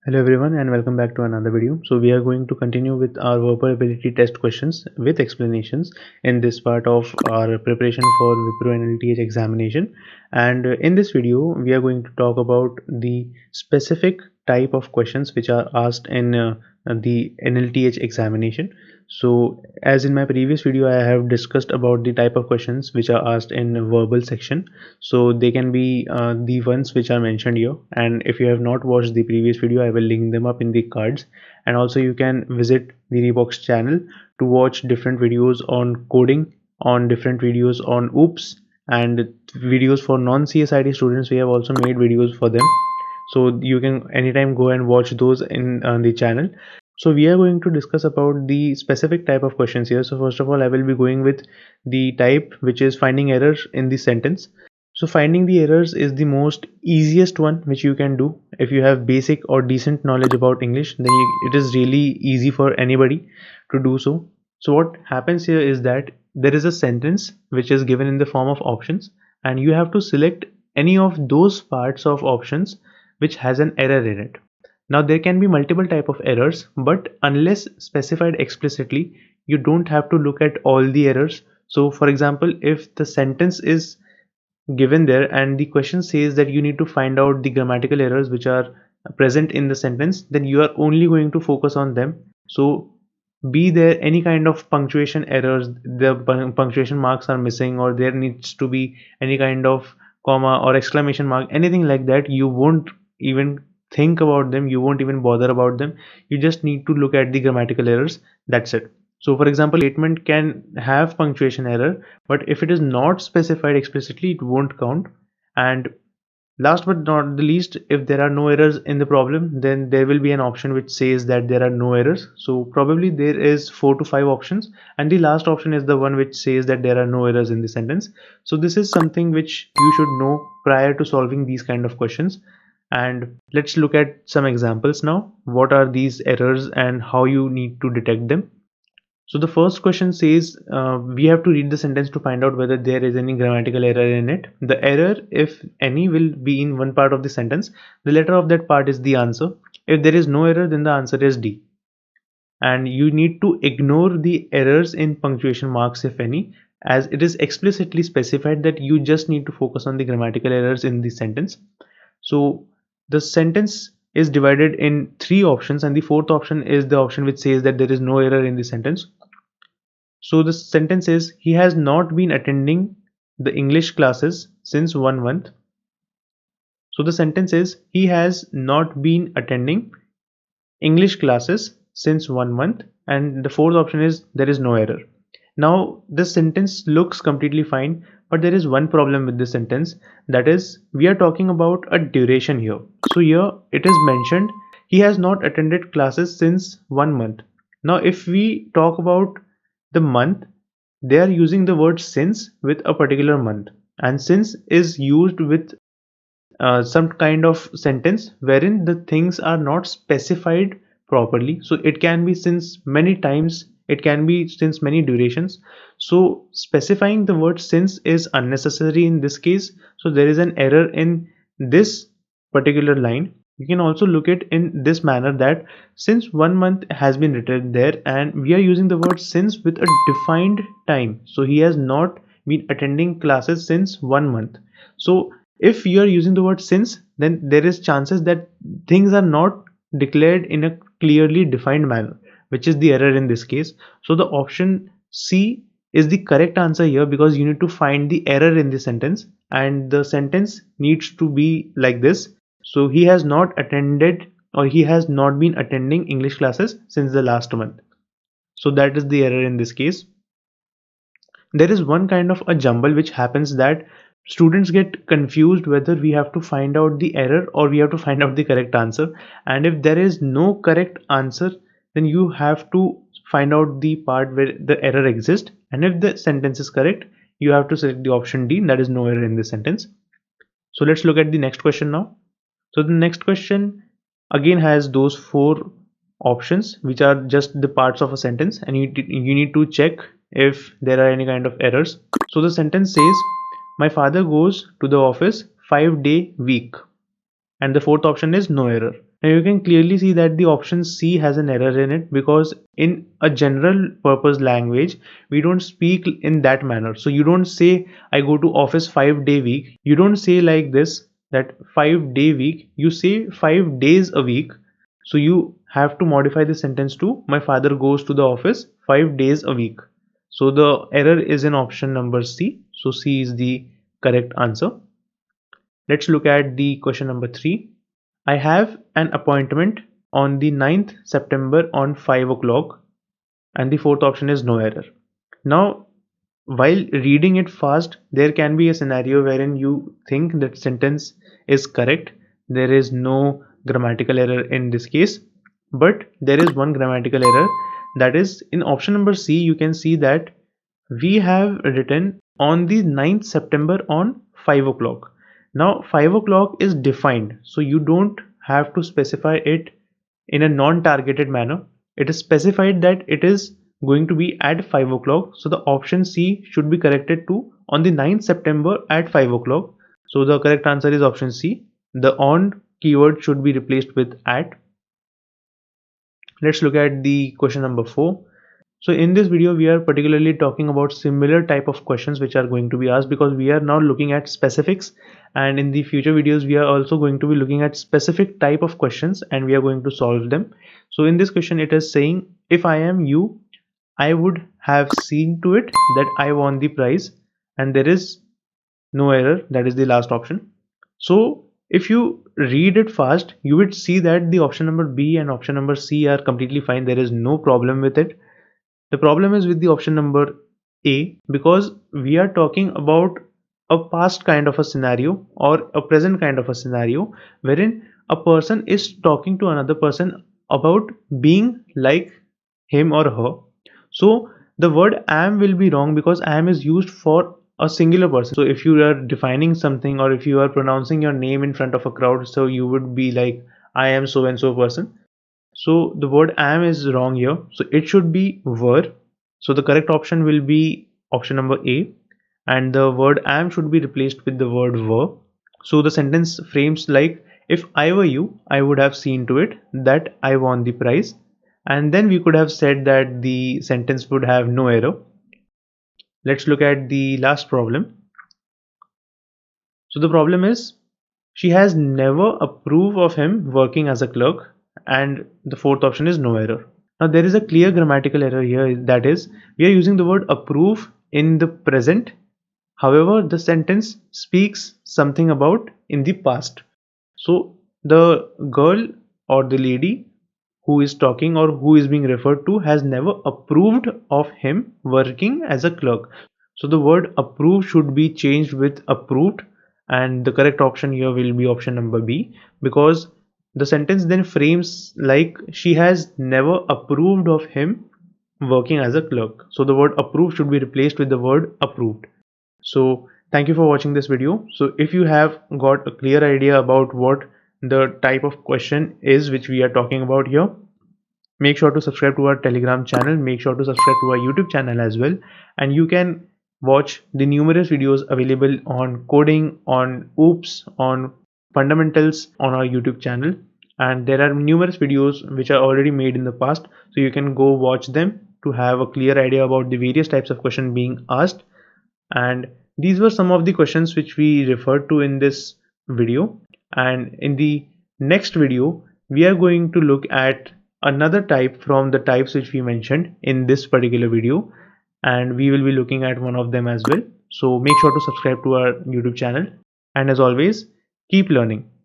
Hello everyone and welcome back to another video. So we are going to continue with our verbal ability test questions with explanations in this part of our preparation for Wipro NLTH examination. And in this video we are going to talk about the specific type of questions which are asked in the NLTH examination. So as in my previous video I have discussed about the type of questions which are asked in verbal section, so they can be the ones which are mentioned here, and if you have not watched the previous video I will link them up in the cards. And also you can visit the Reeboks channel to watch different videos on coding, on different videos on oops, and videos for non-CSIT students. We have also made videos for them, so you can anytime go and watch those in the channel. So we are going to discuss about the specific type of questions here. So first of all I will be going with the type which is finding errors in the sentence. So finding the errors is the most easiest one which you can do. If you have basic or decent knowledge about English, then it is really easy for anybody to do so. So what happens here is that there is a sentence which is given in the form of options, and you have to select any of those parts of options which has an error in it. Now there can be multiple type of errors, but unless specified explicitly, you don't have to look at all the errors. So for example, if the sentence is given there and the question says that you need to find out the grammatical errors which are present in the sentence, then you are only going to focus on them. So be there any kind of punctuation errors, the punctuation marks are missing, or there needs to be any kind of comma or exclamation mark, anything like that, you won't even think about them, you won't even bother about them. You just need to look at the grammatical errors, that's it. So for example, statement can have punctuation error, but if it is not specified explicitly it won't count. And last but not the least, if there are no errors in the problem, then there will be an option which says that there are no errors. So probably there is 4 to 5 options, and the last option is the one which says that there are no errors in the sentence. So this is something which you should know prior to solving these kind of questions. And let's look at some examples now. What are these errors and how you need to detect them? So the first question says we have to read the sentence to find out whether there is any grammatical error in it. The error, if any, will be in one part of the sentence. The letter of that part is the answer. If there is no error, then the answer is D. And you need to ignore the errors in punctuation marks, if any, as it is explicitly specified that you just need to focus on the grammatical errors in the sentence. So the sentence is divided in 3 options, and the fourth option is the option which says that there is no error in the sentence. So the sentence is he has not been attending the English classes since 1 month. So the sentence is he has not been attending English classes since 1 month, and the fourth option is there is no error. Now this sentence looks completely fine, but there is one problem with this sentence, that is we are talking about a duration here. So here it is mentioned he has not attended classes since 1 month. Now if we talk about the month, they are using the word since with a particular month, and since is used with some kind of sentence wherein the things are not specified properly. So it can be since many times, it can be since many durations. So specifying the word since is unnecessary in this case. So there is an error in this particular line. You can also look at in this manner that since 1 month has been written there and we are using the word since with a defined time. So he has not been attending classes since 1 month. So if you are using the word since, then there is chances that things are not declared in a clearly defined manner, which is the error in this case. So the option C is the correct answer here, because you need to find the error in the sentence, and the sentence needs to be like this. So he has not attended, or he has not been attending English classes since the last month. So that is the error in this case. There is one kind of a jumble which happens, that students get confused whether we have to find out the error or we have to find out the correct answer. And if there is no correct answer, then you have to find out the part where the error exists, and if the sentence is correct, you have to select the option D, that is no error in this sentence. So let's look at the next question now. So the next question again has those 4 options which are just the parts of a sentence, and you need to check if there are any kind of errors. So the sentence says my father goes to the office 5 day week, and the fourth option is no error. Now you can clearly see that the option C has an error in it, because in a general purpose language we don't speak in that manner. So you don't say I go to office 5 day week. You don't say like this, that 5 day week. You say 5 days a week. So you have to modify the sentence to my father goes to the office 5 days a week. So the error is in option number C. So C is the correct answer. Let's look at the question number 3. I have an appointment on the 9th September on 5 o'clock, and the fourth option is no error. Now, while reading it fast, there can be a scenario wherein you think that sentence is correct. There is no grammatical error in this case, but there is one grammatical error, that is in option number C. You can see that we have written on the 9th September on 5 o'clock. Now 5 o'clock is defined, so you don't have to specify it in a non-targeted manner. It is specified that it is going to be at 5 o'clock, so the option C should be corrected to on the 9th September at 5 o'clock. So the correct answer is option C. The on keyword should be replaced with at. Let's look at the question number 4. So in this video we are particularly talking about similar type of questions which are going to be asked, because we are now looking at specifics, and in the future videos we are also going to be looking at specific type of questions and we are going to solve them. So in this question it is saying, if I am you, I would have seen to it that I won the prize, and there is no error, that is the last option. So if you read it fast, you would see that the option number B and option number C are completely fine. There is no problem with it. The problem is with the option number A, because we are talking about a past kind of a scenario or a present kind of a scenario wherein a person is talking to another person about being like him or her. So the word am will be wrong, because am is used for a singular person. So if you are defining something, or if you are pronouncing your name in front of a crowd, so you would be like, I am so and so person. So the word am is wrong here. So it should be were. So the correct option will be option number A, and the word am should be replaced with the word were. So the sentence frames like, if I were you, I would have seen to it that I won the prize. And then we could have said that the sentence would have no error. Let's look at the last problem. So the problem is, she has never approved of him working as a clerk, and the fourth option is no error. Now there is a clear grammatical error here, that is we are using the word approve in the present. However, the sentence speaks something about in the past. So the girl or the lady who is talking or who is being referred to has never approved of him working as a clerk. So the word approve should be changed with approved, and the correct option here will be option number B, because the sentence then frames like, she has never approved of him working as a clerk. So the word approve should be replaced with the word approved. So thank you for watching this video. So if you have got a clear idea about what the type of question is which we are talking about here, make sure to subscribe to our Telegram channel, make sure to subscribe to our YouTube channel as well, and you can watch the numerous videos available on coding, on OOPS, on fundamentals on our YouTube channel. And there are numerous videos which are already made in the past, so you can go watch them to have a clear idea about the various types of question being asked. And these were some of the questions which we referred to in this video, and in the next video we are going to look at another type from the types which we mentioned in this particular video, and we will be looking at one of them as well. So make sure to subscribe to our YouTube channel, and as always, keep learning.